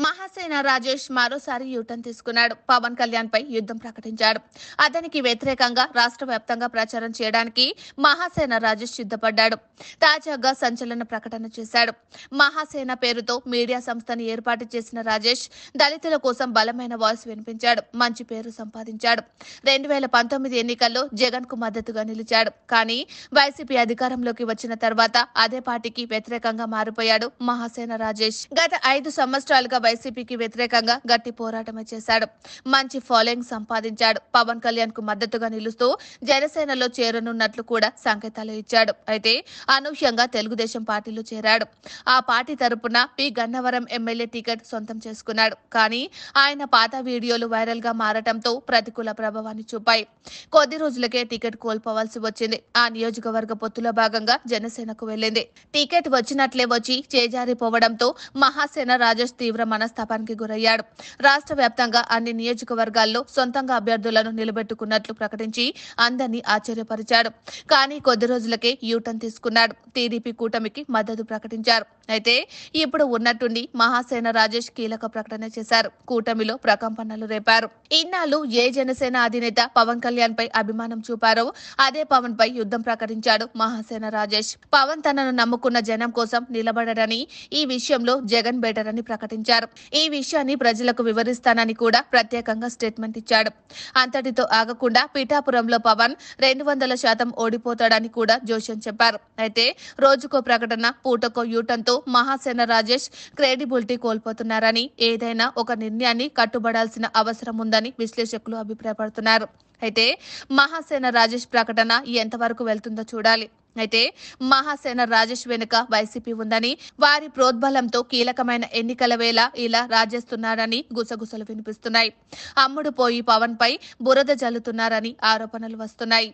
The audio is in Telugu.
మహాసేన రాజేష్ మరోసారి యూటర్న్ తీసుకున్నాడు. పవన్ కళ్యాణ్ పై యుద్ధం ప్రకటించాడు. అతనికి వ్యతిరేకంగా రాష్ట్ర వ్యాప్తంగా ప్రచారం చేయడానికి మహాసేన రాజేష్ సిద్ధపడ్డాడు. తాజాగా సంచలన ప్రకటన చేశాడు. మహాసేన పేరుతో మీడియా సంస్థని ఏర్పాటు చేసిన రాజేష్ దళితుల కోసం బలమైన వాయిస్ వినిపించాడు. మంచి పేరు సంపాదించాడు. 2019 ఎన్నికల్లో జగన్ కు మద్దతుగా నిలిచాడు. కానీ వైసీపీ అధికారంలోకి వచ్చిన తర్వాత అదే పార్టీకి వ్యతిరేకంగా మారిపోయాడు మహాసేన రాజేష్. గత 5 సంవత్సరాలుగా వైసీపీకి వ్యతిరేకంగా గట్టి పోరాటమే చేశాడు. మంచి ఫాలోయింగ్ సంపాదించాడు. పవన్ కళ్యాణ్ కు మద్దతుగా నిలుస్తూ జనసేనలో చేరనున్నట్లు కూడా సంకేతాలు ఇచ్చాడు. అయితే అనూహ్యంగా తెలుగుదేశం పార్టీలో చేరాడు. ఆ పార్టీ తరపున పి గన్నవరం ఎమ్మెల్యే టికెట్ సొంతం చేసుకున్నాడు. కానీ ఆయన పాత వీడియోలు వైరల్ గా మారటంతో ప్రతికూల ప్రభావాన్ని చూపాయి. కొద్ది రోజులకే టికెట్ కోల్పోవాల్సి వచ్చింది. ఆ నియోజకవర్గ పొత్తులో భాగంగా జనసేనకు వెళ్లింది. టికెట్ వచ్చినట్లే వచ్చి చేజారిపోవడంతో మహాసేన రాజేష్ తీవ్ర మనస్తాపానికి గురయ్యాడు. రాష్ట్ర వ్యాప్తంగా అన్ని నియోజకవర్గాల్లో సొంతంగా అభ్యర్థులను నిలబెట్టుకున్నట్లు ప్రకటించి అందరినీ ఆశ్చర్యపరిచాడు. కానీ కొద్ది రోజులకే యూటర్న్ తీసుకున్నాడు. టీడీపీ కూటమికి మద్దతు ప్రకటించారు. అయితే ఇప్పుడు ఉన్నట్టుండి మహాసేన రాజేష్ కీలక ప్రకటన చేశారు. కూటమిలో ప్రకంపనలు రేపారు. ఇన్నాళ్లు ఏ జనసేన అధినేత పవన్ కళ్యాణ్ పై అభిమానం చూపారో అదే పవన్ పై యుద్ధం ప్రకటించాడు మహాసేన రాజేష్. పవన్ తనను నమ్ముకున్న జనం కోసం నిలబడరని, ఈ విషయంలో జగన్ బెటర్ అని ప్రకటించారు. ఈ విషయాన్ని ప్రజలకు వివరిస్తానని కూడా ప్రత్యేకంగా స్టేట్మెంట్ ఇచ్చాడు. అంతటితో ఆగకుండా పిఠాపురంలో పవన్ 200% ఓడిపోతాడని కూడా జోష్యం చెప్పారు. అయితే రోజుకో ప్రకటన, పూటకో యూటర్న్ తో మహాసేన రాజేష్ క్రెడిబిలిటీ కోల్పోతున్నారని, ఏదైనా ఒక నిర్ణయాన్ని కట్టుబడాల్సిన అవసరం ఉందని విశ్లేషకులు అభిప్రాయపడుతున్నారు. అయితే మహాసేన రాజేష్ ప్రకటన ఎంతవరకు వెళ్తుందో చూడాలి. అయితే మహాసేన రాజేష్ వెనుక వైసీపీ ఉందని, వారి ప్రోద్బలంతో కీలకమైన ఎన్నికల వేళ ఇలా రాజేస్తున్నారని గుసగుసలు వినిపిస్తున్నాయి. అమ్ముడు పోయి పవన్ పై బురద జల్లుతున్నారని ఆరోపణలు వస్తున్నాయి.